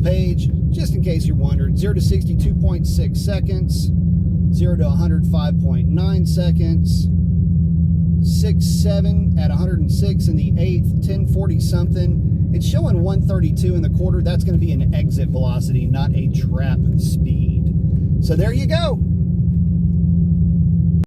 page, just in case you're wondering. 0 to 60, 2.6 seconds. 0 to 100, 5.9 seconds. 6.7 at 106 in the 8th, 1040 something. It's showing 132 in the quarter. That's going to be an exit velocity, not a trap speed. So there you go.